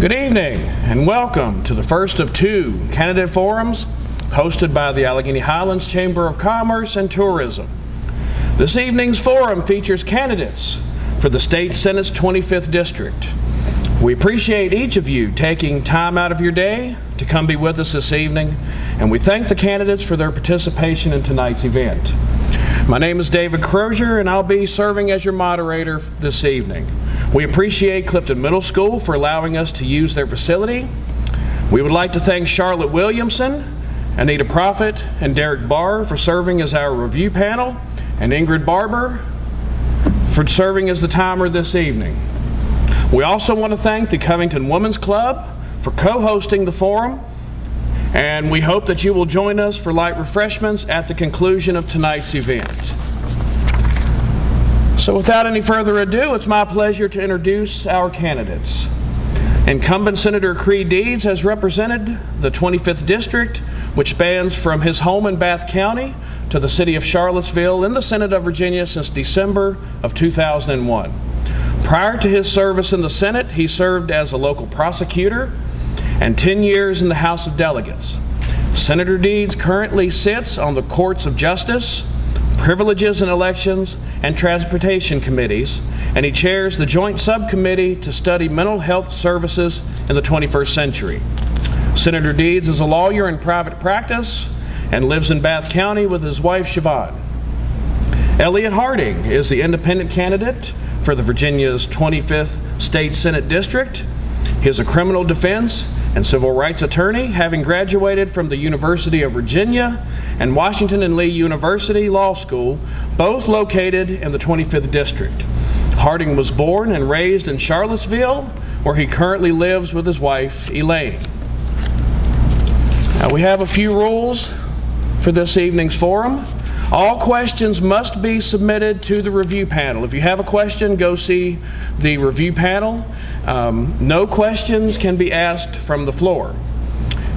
Good evening and welcome to the first of two candidate forums hosted by the Allegheny Highlands Chamber of Commerce and Tourism. This evening's forum features candidates for the State Senate's 25th District. We appreciate each of you taking time out of your day to come be with us this evening, and we thank the candidates for their participation in tonight's event. My name is David Crozier, and I'll be serving as your moderator this evening. We appreciate Clifton Middle School for allowing us to use their facility. We would like to thank Charlotte Williamson, Anita Profit, and Derek Barr for serving as our review panel, and Ingrid Barber for serving as the timer this evening. We also want to thank the Covington Women's Club for co-hosting the forum, and we hope that you will join us for light refreshments at the conclusion of tonight's event. So without any further ado, it's my pleasure to introduce our candidates. Incumbent Senator Creed Deeds has represented the 25th District, which spans from his home in Bath County to the city of Charlottesville in the Senate of Virginia since December of 2001. Prior to his service in the Senate, he served as a local prosecutor and 10 years in the House of Delegates. Senator Deeds currently sits on the Courts of Justice, Privileges and Elections, and Transportation Committees, and he chairs the Joint Subcommittee to study mental health services in the 21st century. Senator Deeds is a lawyer in private practice and lives in Bath County with his wife, Siobhan. Elliot Harding is the independent candidate for the Virginia's 25th State Senate District. He is a criminal defense and civil rights attorney, having graduated from the University of Virginia and Washington and Lee University Law School, both located in the 25th District. Harding was born and raised in Charlottesville, where he currently lives with his wife, Elaine. Now, we have a few rules for this evening's forum. All questions must be submitted to the review panel. If you have a question, go see the review panel. No questions can be asked from the floor.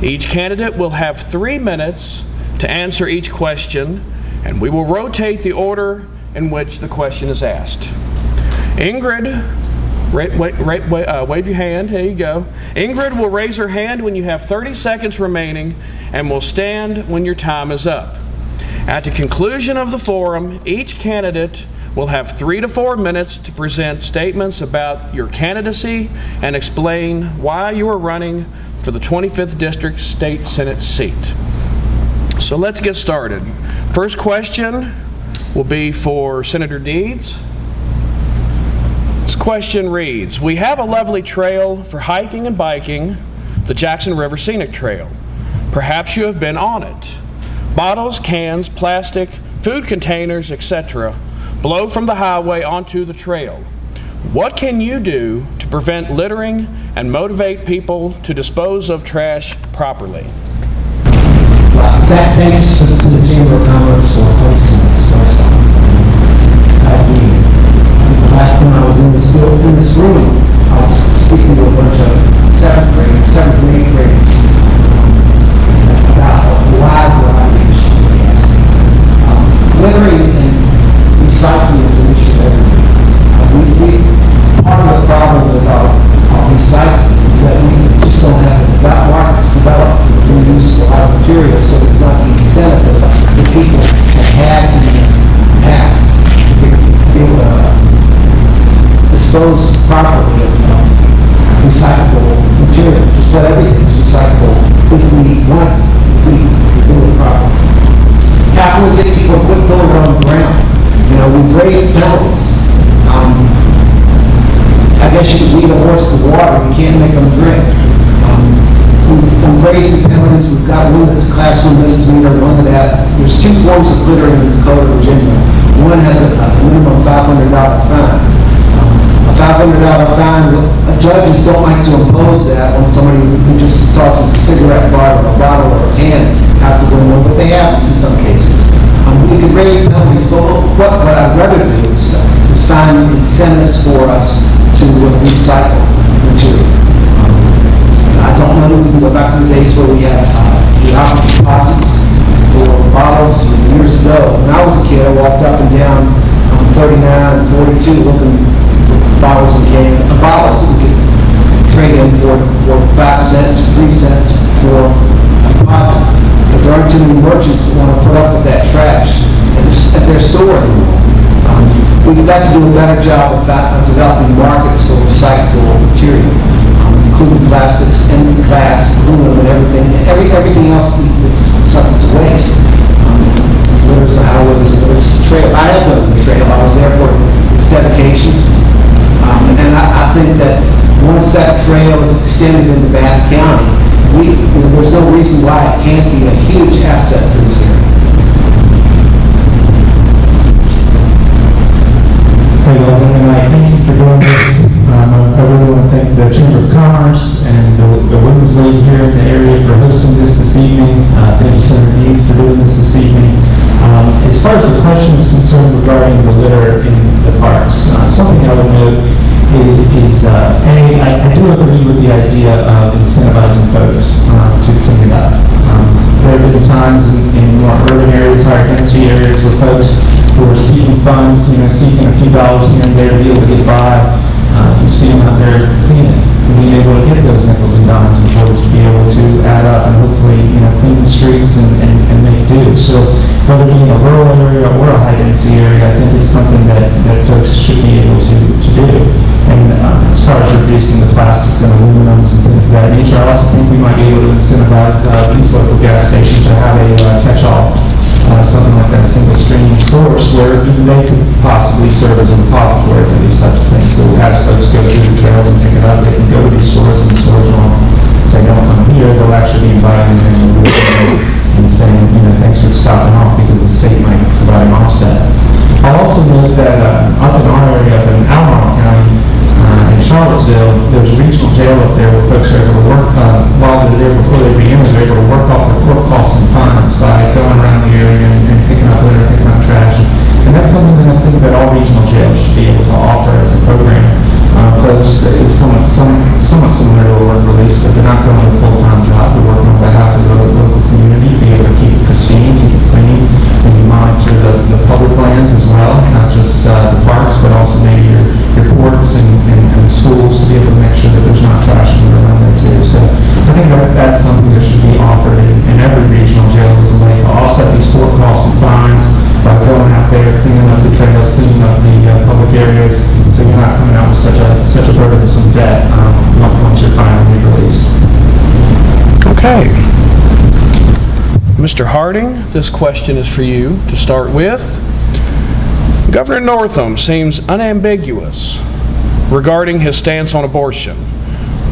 Each candidate will have 3 minutes to answer each question, and we will rotate the order in which the question is asked. Ingrid, wave your hand. There you go. Ingrid will raise her hand when you have 30 seconds remaining and will stand when your time is up. At the conclusion of the forum, each candidate will have 3 to 4 minutes to present statements about your candidacy and explain why you are running for the 25th District State Senate seat. So let's get started. First question will be for Senator Deeds. This question reads, we have a lovely trail for hiking and biking, the Jackson River Scenic Trail. Perhaps you have been on it. Bottles, cans, plastic, food containers, etc. blow from the highway onto the trail. What can you do to prevent littering and motivate people to dispose of trash properly? Thanks to the Chamber of Commerce for hosting this first time. The last time I was in this room, I was speaking to a bunch of 7th and 8th graders about a wide variety of issues they asked me. Littering and recycling is an issue everywhere. Part of the problem with our recycling is that we just don't have the markets developed for the reuse of our materials, so there's not the incentive that people have had in the past to be able to dispose properly of recyclable material. Just about everything is recyclable if we want it, if we do it properly. How can we get people to quit throwing it on the ground? You know, we've raised penalties. I guess you could lead a horse to water, you can't make them drink. We've raised the penalties, we've got one that's a classroom misdemeanor, one of that. There's 2 forms of littering in the Code of Virginia. One has a minimum $500 fine. A $500 fine, judges don't like to impose that on somebody who just tosses a cigarette butt or a bottle or a can out the window, but they have in some cases. We could raise penalties, but what I'd rather do is find incentives for us to recycle material. I don't know if we can go back to the days where we had deposits for bottles years ago. When I was a kid, I walked up and down 39 and 42 looking for bottles and cans, bottles we could trade in for there aren't too many merchants that want to put up with that trash at their store anymore. We've got to do a better job of developing markets for recyclable material, including plastics and glass, aluminum, and everything else that's subject to waste. Whether it's the highways, whether it's the trail. I have done the trail. I was there for its dedication. And I think that once that trail is extended into Bath County, there's no reason why it can't be a huge asset for this area. Thank you for doing this. I really want to thank the Chamber of Commerce and the Women's League here in the area for hosting this evening. Thank you, Senator Deeds, for doing this evening. As far as the question is concerned regarding the litter in the parks, something I would note is I do agree with the idea of incentivizing folks to clean it up. There have been times in more urban areas, higher density areas, where folks who are seeking funds, seeking a few dollars here and there to be able to get by. You see them out there cleaning and being able to get those nickels and dimes and quarters to be able to add up and hopefully clean the streets and make do. So whether it be in a rural area or a high density area, I think it's something that folks should be able to do. And as far as reducing the plastics and aluminums and things of that nature, I also think we might be able to incentivize these local gas stations to have a catch-all, something like that single stream source where even they could possibly serve as a repository for these types of things. So as folks go through the trails and pick it up, they can go to these stores and the stores won't say don't come here. They'll actually be inviting them and saying, thanks for stopping off because the state might provide an offset. I'll also note that up in our area, up in Albemarle County, in Charlottesville, there's a regional jail up there where folks are able to work, while they're there before they reenter, they're able to work off their court costs and fines by going around the area and picking up litter, picking up trash. And that's something that I think that all regional jails should be able to offer as a program. Folks, it's somewhat similar to a work release, but they're not going to a full-time job. They're working on behalf of the local community, be able to keep it pristine, keep it clean, and you monitor the public lands as well, not just the parks, but also maybe your courts and schools to be able to make sure that there's not trash around there too. So I think that's something that should be offered in every regional jail as a way to offset these court costs and fines by going out there, cleaning up the trails, cleaning up the public areas, so you're not coming out with such a burdensome debt once you're finally released. Okay. Mr. Harding, this question is for you to start with. Governor Northam seems unambiguous regarding his stance on abortion.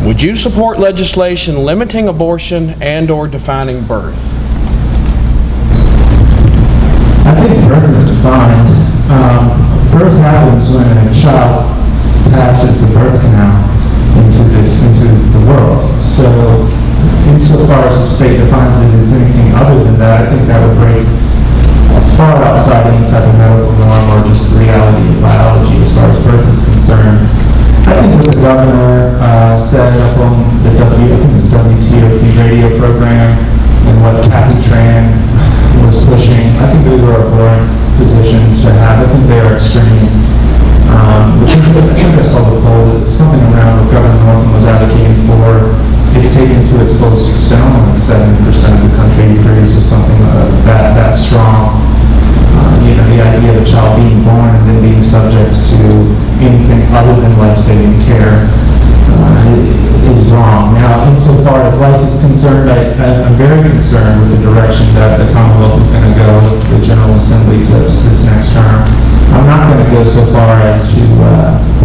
Would you support legislation limiting abortion and/or defining birth? I think birth is defined. Birth happens when a child passes the birth canal into the world. So, insofar as the state defines it as anything other than that, I think that would break far outside any type of medical norm or just reality of biology as far as birth is concerned. I think what the governor said up on the WTOP radio program and what Kathy Tran was pushing, I think those are abhorrent positions to have. I think they are extreme. Because I think I saw the poll, something around what Governor Northam was advocating for, if taken to its fullest extent, like 70% of the country agrees with something that strong. The idea of a child being born and then being subject to anything other than life-saving care is wrong. Now, insofar as life is concerned, I'm very concerned with the direction that the Commonwealth is going to go if the General Assembly flips this next term. I'm not going to go so far as to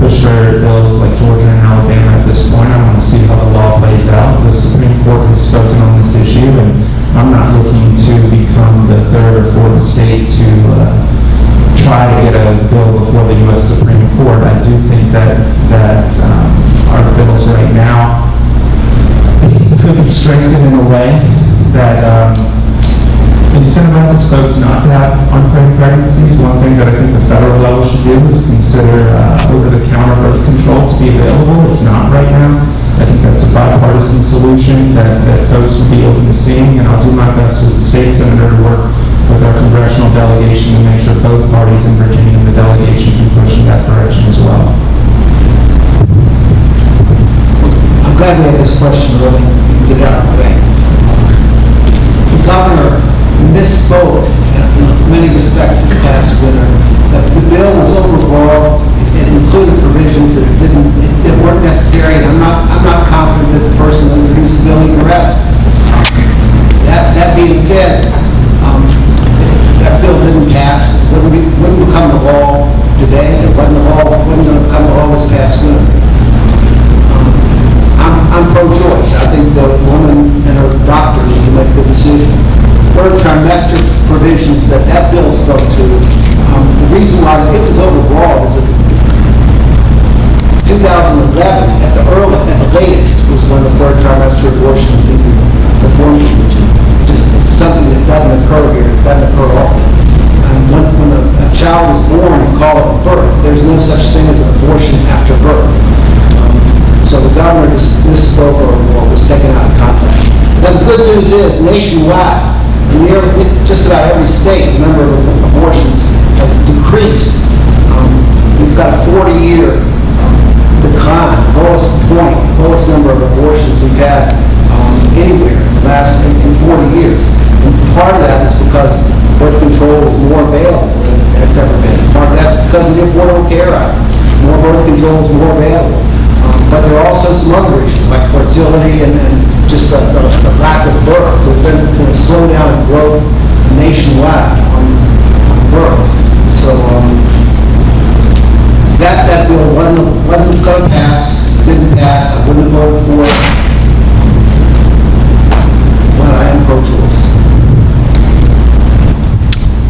push for bills like Georgia and Alabama at this point. I want to see how the law plays out. The Supreme Court has spoken on this issue, and I'm not looking to become the third or fourth state to try to get a bill before the U.S. Supreme Court. I do think that our bills right now could be strengthened in a way that incentivizes folks not to have unplanned pregnancies. One thing that I think the federal level should do is consider over-the-counter birth control to be available. It's not right now. I think that's a bipartisan solution that folks would be open to seeing, and I'll do my best as a state senator to work with our congressional delegation to make sure both parties in Virginia and the delegation can push in that direction as well. I'm glad we had this question really get out of the way. governor misspoke in many respects this past winter. The bill was overbroad. It included provisions that weren't necessary, and I'm not confident that the person that introduced the bill even read it. That being said, that bill didn't pass. It wouldn't become the law today. It wasn't going to become the law this past winter. I'm pro-choice. I think the woman and her doctors will make the decision. Third trimester provisions that bill spoke to, the reason why it was overbroad is that 2011, at the latest, was when the third trimester abortion was even performed in Virginia. Just something that doesn't occur here. It doesn't occur often. When a child is born, you call it a birth. There's no such thing as an abortion after birth. So the governor just misspoke or was taken out of context. Now the good news is, nationwide, just about every state, the number of abortions has decreased. We've got a 40-year decline, lowest number of abortions we've had anywhere in 40 years. And part of that is because birth control is more available than it's ever been. Part of that's because of the Affordable Care Act. More birth control is more available. But there are also some other issues like fertility and just the lack of birth. There's been a slowdown in growth nationwide on births. So that bill wasn't going to pass, didn't pass. I wouldn't have voted for it. But I am pro-choice.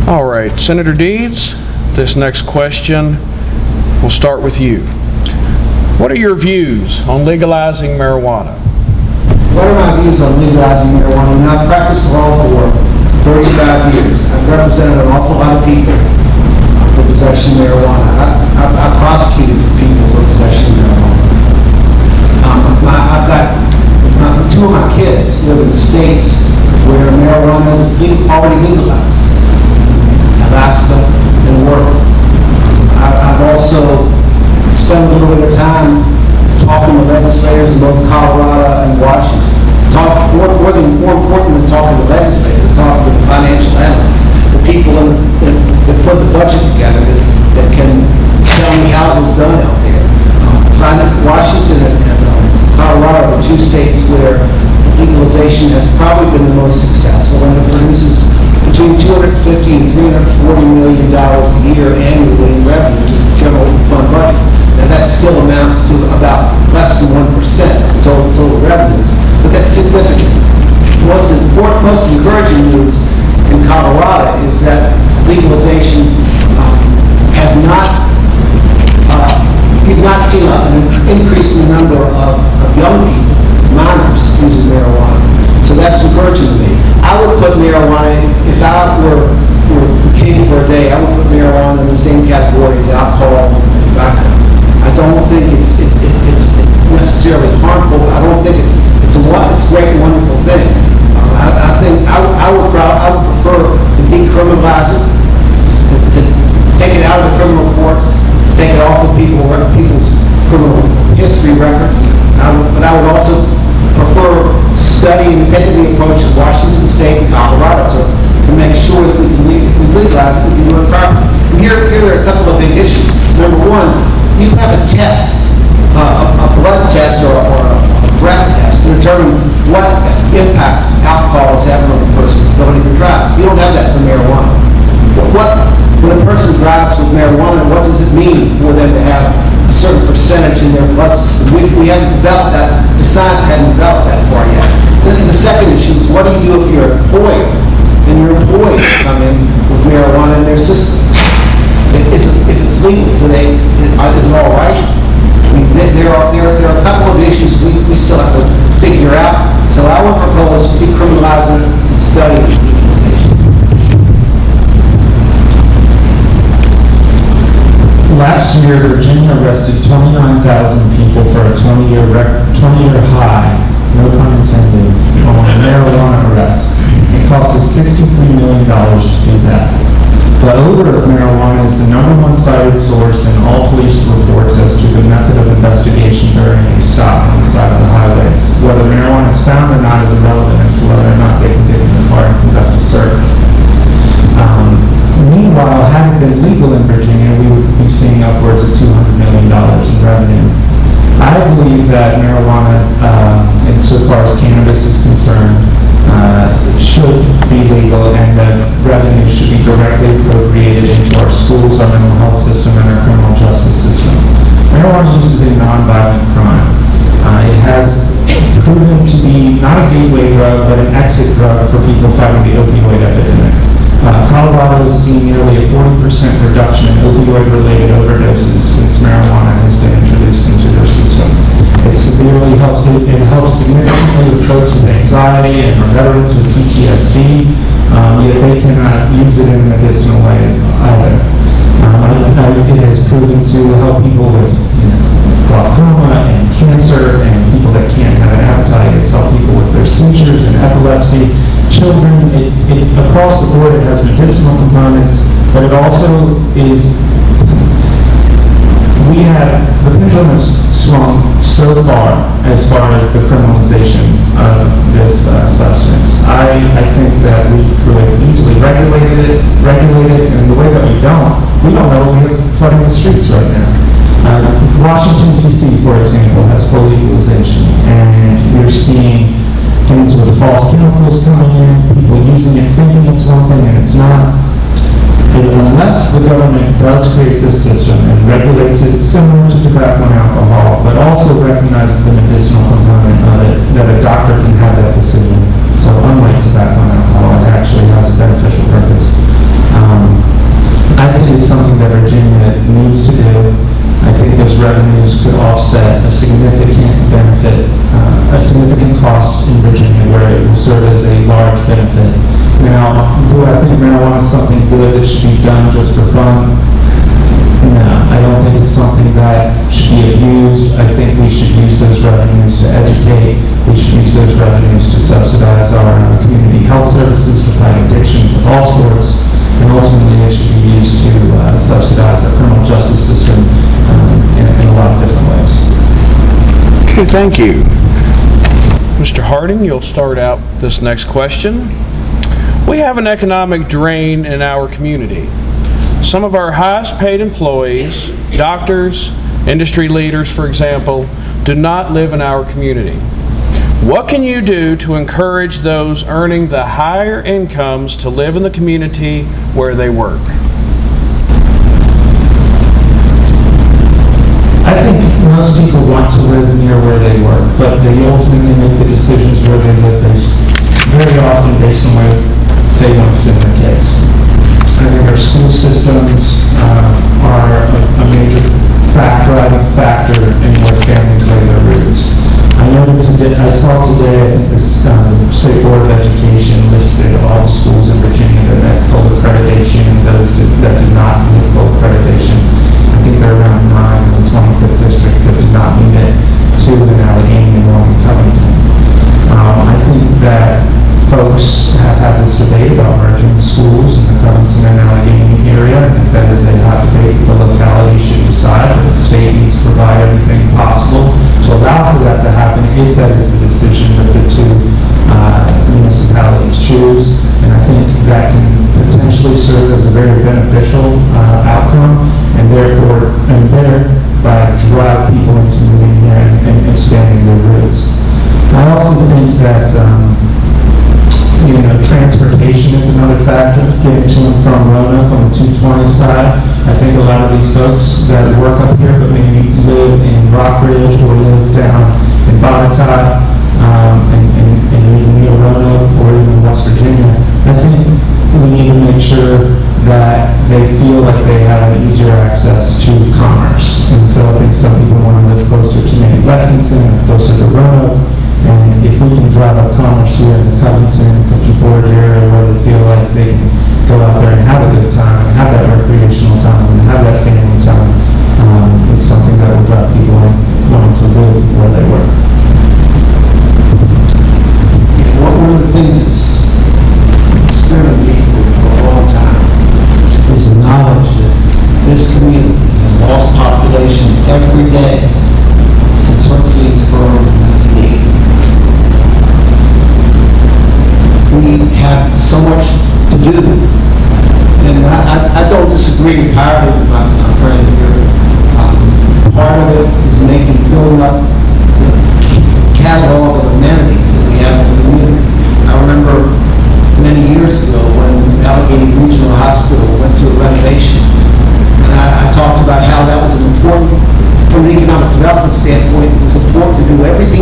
All right, Senator Deeds, this next question will start with you. What are your views on legalizing marijuana? What are my views on legalizing marijuana? I've practiced law for 35 years. I've represented an awful lot of people for possession of marijuana. I prosecuted people for possession of marijuana. I've got two of my kids live in states where marijuana is already legalized. Alaska and Oregon. I've also spent a little bit of time talking to legislators in both Colorado and Washington. More important than talking to legislators, talking to the financial analysts, the people that put the budget together that can tell me how it was done out there. Washington and Colorado are the two states where legalization has probably been the most successful, and it produces between $250 and $340 million a year annually in revenue to the general fund budget. And that still amounts to about less than 1% of total revenues, but that's significant. Most encouraging news in Colorado is that legalization has not, we've not seen an increase in the number of young people, minors, using marijuana. So that's encouraging to me. I would put marijuana, if I were king for a day, I would put marijuana in the same category as alcohol and tobacco. I don't think it's necessarily harmful. I don't think it's a great and wonderful thing. I think I would prefer to decriminalize it, to take it out of the criminal courts, take it off of people's criminal history records. But I would also prefer studying and taking the approach of Washington State and Colorado to make sure that if we legalize it, we can do it properly. And here are a couple of big issues. Number one, you have a test, a blood test or a breath test to determine what impact alcohol is having on the person's ability to drive. You don't have that for marijuana. When a person drives with marijuana, what does it mean for them to have a certain percentage in their blood system? We haven't developed that. The science hasn't developed that far yet. Then the second issue is, what do you do if you're an employer and your employees come in with marijuana in their system? If it's legal, is it all right? I mean, there are a couple of issues we still have to figure out. So I would propose decriminalizing and studying legalization. Last year, Virginia arrested 29,000 people for a 20-year high, no pun intended, on marijuana arrests. It cost us $63 million to do that. The odor of marijuana is the #1 cited source in all police reports as to the method of investigation during a stop on the side of the highways. Whether marijuana is found or not is irrelevant as to whether or not they can get in the car and that marijuana, insofar as cannabis is concerned, should be legal, and that revenue should be directly appropriated into our schools, our mental health system, and our criminal justice system. Marijuana use is a non-violent crime. It has proven to be not a gateway drug, but an exit drug for people fighting the opioid epidemic. Colorado has seen nearly a 40% reduction in opioid-related overdoses since marijuana has been introduced into their system. It helps significantly with folks with anxiety and veterans with PTSD, yet they cannot use it in a medicinal way either. It has proven to help people with glaucoma and cancer and people that can't have an appetite. It's helped people with their seizures and epilepsy. Children, across the board, it has medicinal components, but it also is, the pendulum has swung so far as the criminalization of this substance. I think that we could easily regulate it, and the way that we don't know we have flooding the streets right now. Washington, D.C., for example, has full legalization, and you're seeing things with false chemicals coming in, people using it thinking it's one thing and it's not. And unless the government does create this system and regulates it similar to tobacco and alcohol, but also recognizes the medicinal component of it, that a doctor can have that decision. So unlike tobacco and alcohol, it actually has a beneficial purpose. I think it's something that Virginia needs to do. I think those revenues could offset a significant benefit, a significant cost in Virginia, where it will serve as a large benefit. Now, do I think marijuana is something good that should be done just for fun? No, I don't think it's something that should be abused. I think we should use those revenues to educate. We should use those revenues to subsidize our community health services, to fight addictions of all sorts. And ultimately, it should be used to subsidize our criminal justice system in a lot of different ways. Okay, thank you. Mr. Harding, you'll start out this next question. We have an economic drain in our community. Some of our highest paid employees, doctors, industry leaders, for example, do not live in our community. What can you do to encourage those earning the higher incomes to live in the community where they work? I think most people want to live near where they work, but they ultimately make the decisions where they live very often based on where they want to send their kids. I think our school systems are a major driving factor in where families lay their roots. I saw today, I think the State Board of Education listed all the schools in Virginia that met full accreditation and those that did not meet full accreditation. I think there are around 9 in the 25th district that did not meet it, 2 in Allegheny and 1 in Covington. I think that folks have had this debate about merging schools in the Covington and Allegheny area. I think that is a hot debate that the locality should decide, but the state needs to provide everything possible to allow for that to happen if that is the decision that the two municipalities choose. And I think that can potentially serve as a very beneficial outcome, and therefore, thereby drive people into moving there and expanding their roots. I also think that transportation is another factor, getting to and from Roanoke on the 220 side. I think a lot of these folks that work up here but maybe live in Rockridge or live down in Bogota and even near Roanoke or even West Virginia, I think we need to make sure that they feel like they have an easier access to commerce. And so I think some people want to live closer to maybe Lexington, closer to Roanoke. And if we can drive up commerce here in the Covington, Clifton Forge area where they feel like they can go out there and have a good time, and have that recreational time, and have that family time, it's something that will drive people wanting to live where they work. One of the things that's scared me for a long time is the knowledge that this community has lost population every day since Hurricanes Burn in 1980. We have so much to do, and I don't disagree entirely with my friend here. Part of it is building up the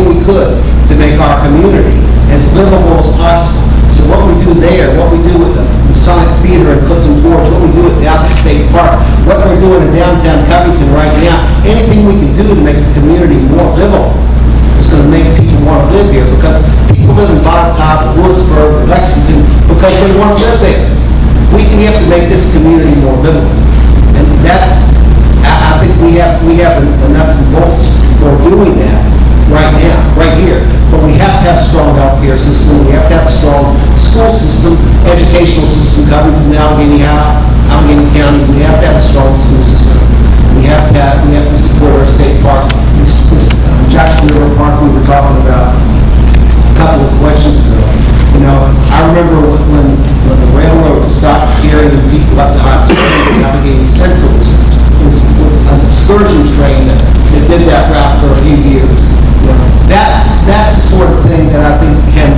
everything we could to make our community as livable as possible. So what we do there, what we do with the Masonic Theater in Clifton Forge, what we do at the Alpha State Park, what we're doing in downtown Covington right now, anything we can do to make the community more livable is going to make people want to live here, because people live in Botetourt, Lewisburg, Lexington because they want to live there. We have to make this community more livable. And that, I think we have enough and bolts for doing that right now, right here. But we have to have a strong healthcare system. We have to have a strong school system, educational system. Covington, Allegheny County, we have to have a strong school system. We have to support our state parks. Jackson River Park we were talking about a couple of questions ago. You know, I remember when the railroad stopped carrying people up to Hot Springs and Allegheny Central was an excursion train that did that route for a few years. You know, that's the sort of thing that I think can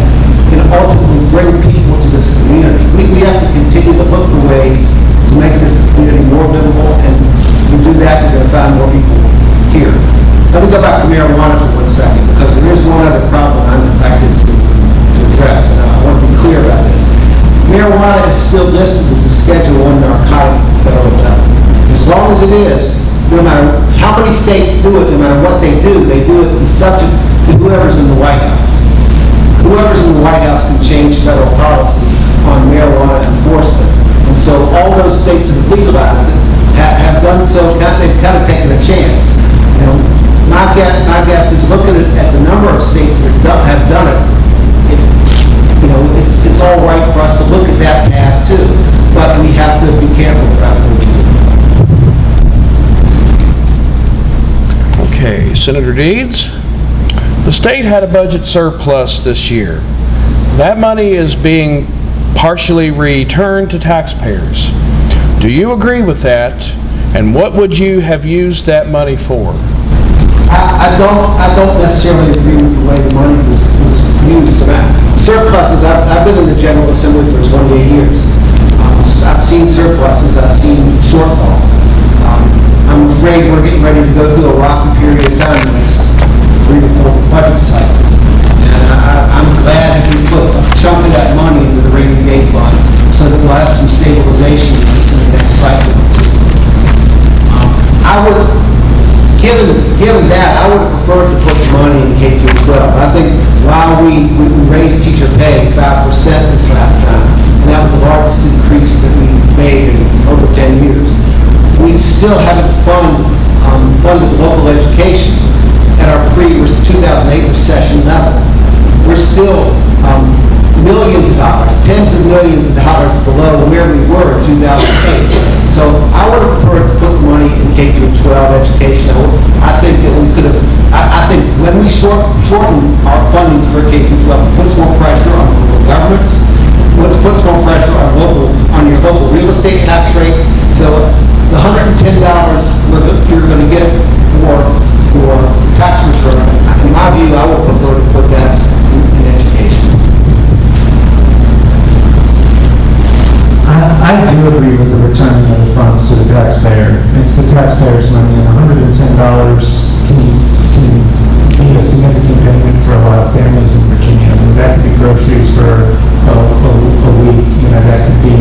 ultimately bring people to this community. We have to continue to look for ways to make this community more livable, and if we do that, we're going to find more people here. Let me go back to marijuana for 1 second, because there is one other problem I'm expected to address, and I want to be clear about this. Marijuana is still listed as a Schedule I narcotic at the federal level. As long as it is, no matter how many states do it, no matter what they do it to subject to whoever's in the White House. Whoever's in the White House can change federal policy on marijuana enforcement. And so all those states that have legalized it have done so, they've kind of taken a chance. You know, my guess is, looking at the number of states that have done it, it's all right for us to look at that path too, but we have to be careful about what we do. Okay, Senator Deeds. The state had a budget surplus this year. That money is being partially returned to taxpayers. Do you agree with that? And what would you have used that money for? I don't necessarily agree with the way the money was used. Surpluses, I've been in the General Assembly for 28 years. I've seen surpluses, I've seen shortfalls. I'm afraid we're getting ready to go through a rocky period of time in the next 3 to 4 budget cycles. And I'm glad that we put a chunk of that money into the rainy day fund so that we'll have some stabilization in the next cycle. Given that, I would have preferred to put the money in K through 12. I think while we raised teacher pay 5% this last time, and that was the largest increase that we made in over 10 years, we still haven't funded local education at our pre-2008 recession level. We're still millions of dollars, tens of millions of dollars below where we were in 2008. So I would have preferred to put the money in K through 12 education. I think that we could have. I think when we shorten our funding for K through 12, it puts more pressure on local governments. Puts more pressure on your local real estate tax rates. So the $110 you're going to get for tax return, in my view, I would prefer to put that in education. I do agree with the returning of the funds to the taxpayer. It's the taxpayer's money, and $110 can be a significant payment for a lot of families in Virginia. I mean, that could be groceries for a week. You know, that could be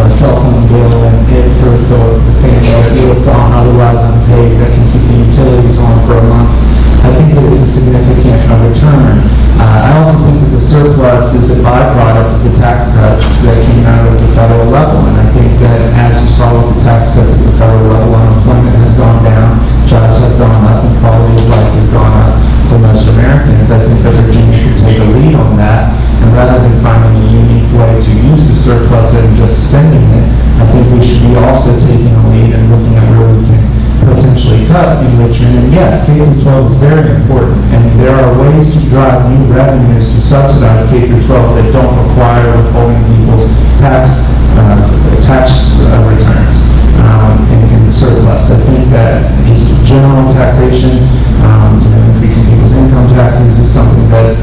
a cell phone bill and it for the family that would have gone otherwise unpaid. That can keep the utilities on for a month. I think that it's a significant return. I also think that the surplus is a byproduct of the tax cuts that came out of the federal level. And I think that as you saw with the tax cuts at the federal level, unemployment has gone down, jobs have gone up, and quality of life has gone up for most Americans. I think that Virginia could take a lead on that. And rather than finding a unique way to use the surplus and just spending it, I think we should be also taking a lead and looking at where we can potentially cut in Richmond. And yes, K-12 is very important, and there are ways to drive new revenues to subsidize K-12 that don't require withholding people's tax returns in the surplus. I think that just general taxation, increasing people's income taxes is something that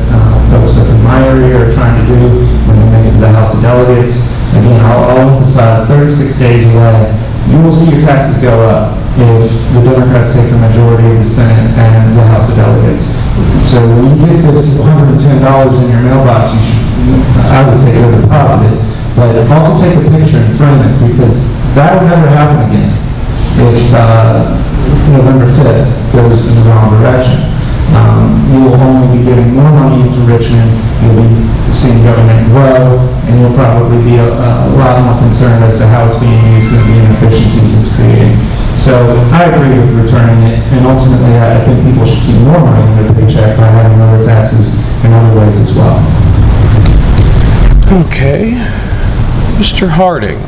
folks up in my area are trying to do when they make it to the House of Delegates. Again, I'll emphasize 36 days away, you will see your taxes go up. if the Democrats take the majority of the Senate and the House of Delegates. So when you get this $110 in your mailbox, you should, I would say, go deposit it, but also take a picture and frame it, because that will never happen again if November 5th goes in the wrong direction. You will only be giving more money into Richmond, you'll be seeing government grow, and you'll probably be a lot more concerned as to how it's being used and the inefficiencies it's creating. So I agree with returning it, and ultimately I think people should keep more money in their paycheck by having lower taxes in other ways as well. Okay. Mr. Harding,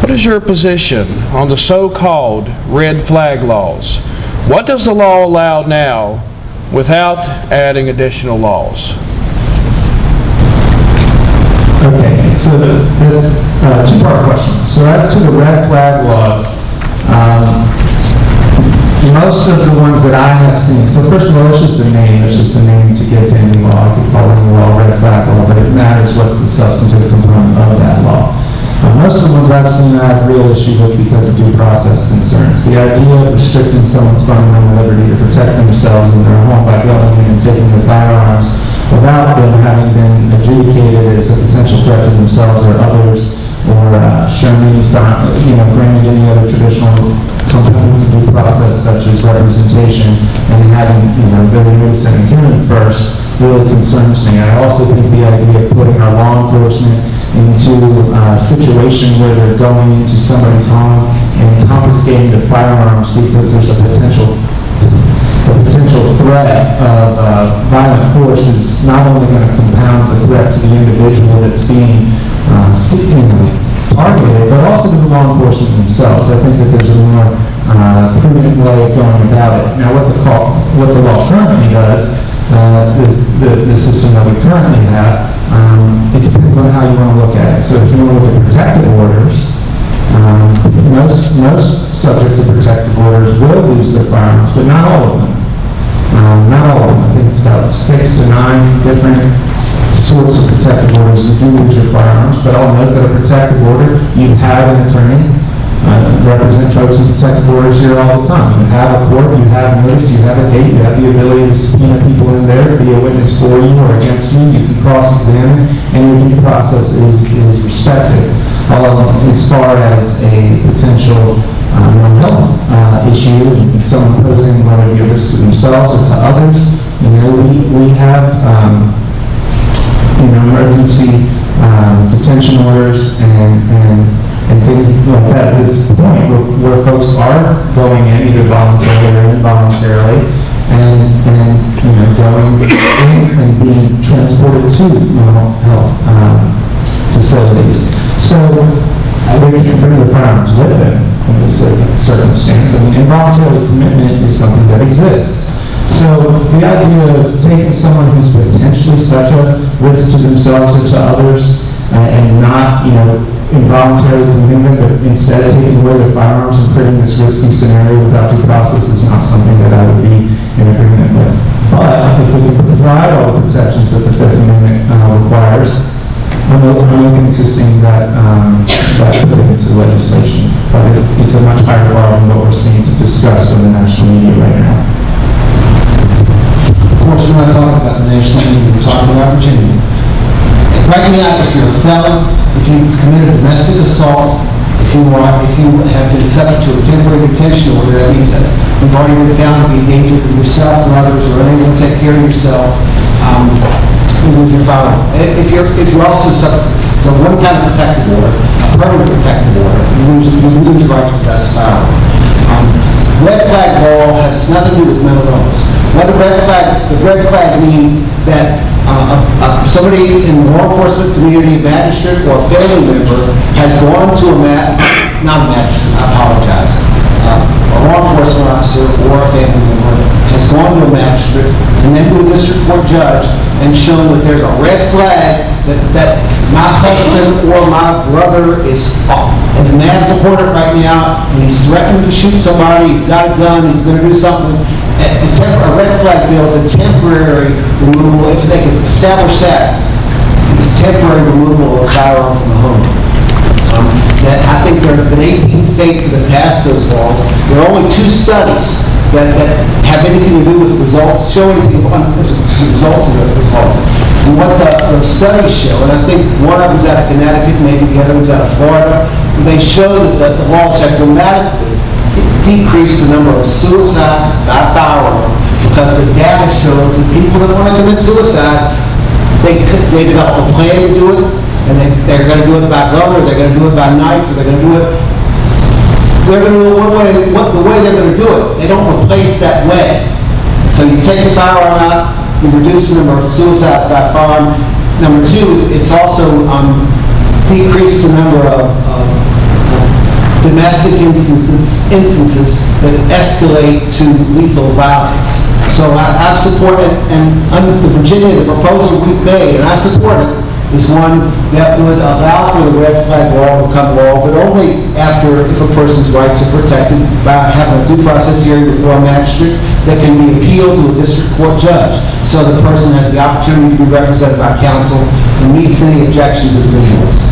what is your position on the so-called red flag laws? What does the law allow now without adding additional laws? Okay, so this two-part question. So as to the red flag laws, most of the ones that I have seen, so first of all, it's just a name to give to any law. I could call any law red flag law, but it matters what's the substantive component of that law. Most of the ones I've seen I have real issue with because of due process concerns. The idea of restricting someone's fundamental liberty to protect themselves in their home by going in and taking the firearms without them having been adjudicated as a potential threat to themselves or others, or shown any sign, granted any other traditional components of due process such as representation, and having, their notice and hearing first really concerns me. I also think the idea of putting our law enforcement into a situation where they're going into somebody's home and confiscating the firearms because there's a potential threat of violent force is not only going to compound the threat to the individual that's being targeted, but also to the law enforcement themselves. I think that there's a more prudent way of going about it. Now, what the law currently does, the system that we currently have, it depends on how you want to look at it. So if you want to look at protective orders, most subjects of protective orders will lose their firearms, but not all of them. Not all of them. I think it's about 6 to 9 different sorts of protective orders that do lose your firearms, but I'll note that a protective order, you have an attorney represent folks in protective orders here all the time. You have a court, you have notice, you have a date, you have the ability to subpoena people in there, be a witness for you or against you, you can cross-examine, and your due process is respected. As far as a potential mental health issue, someone posing whether it be a risk to themselves or to others, we have emergency detention orders and things like that. At this point where folks are going in either voluntarily or involuntarily and going in and being transported to mental health facilities. So they can bring their firearms with them in this circumstance. I mean, involuntary commitment is something that exists. So the idea of taking someone who's potentially such a risk to themselves or to others and not, involuntarily committing them, but instead taking away their firearms and creating this risky scenario without due process is not something that I would be in agreement with. But if we can provide all the protections that the Fifth Amendment requires, I'm open to seeing that put into legislation. But it's a much higher bar than what we're seeing to discuss in the national media right now. Of course, we're not talking about the national media, we're talking about Virginia. Right now, if you're a felon, if you've committed domestic assault, if you have been subject to a temporary detention order, that means that you've already been found to be a danger to yourself or others, or unable to take care of yourself, you lose your firearm. If you're also subject to one kind of protective order, a permanent protective order, you lose your right to possess a firearm. Red flag law has nothing to do with mental illness. The red flag means that somebody in the law enforcement community, a magistrate or a family member, has gone to not a magistrate, I apologize, a law enforcement officer or a family member has gone to a magistrate and then to a district court judge and shown that there's a red flag that my husband or my brother is in the man's opponent right now, and he's threatening to shoot somebody, he's got a gun, he's going to do something. A red flag bill is a temporary removal. If they can establish that, it's temporary removal of a firearm from the home. that I think there have been 18 states that have passed those laws. There are only 2 studies that have anything to do with results, showing people results of those laws. And what the studies show, and I think one of them's out of Connecticut, maybe the other one's out of Florida, they show that the laws have dramatically decreased the number of suicides by firearm, because the data shows that people that want to commit suicide, they develop a plan to do it, and they're going to do it by gun, or they're going to do it by knife, or they're going to do it the way they're going to do it. They don't replace that way. So you take the firearm out, you reduce the number of suicides by firearm. Number 2, it's also decreased the number of domestic instances that escalate to lethal violence. So I've supported, and under Virginia, the proposal we've made, and I support it, is one that would allow for the red flag law to become law, but only if a person's rights are protected by having a due process hearing before a magistrate that can be appealed to a district court judge, so the person has the opportunity to be represented by counsel and meets any objections that have been voiced.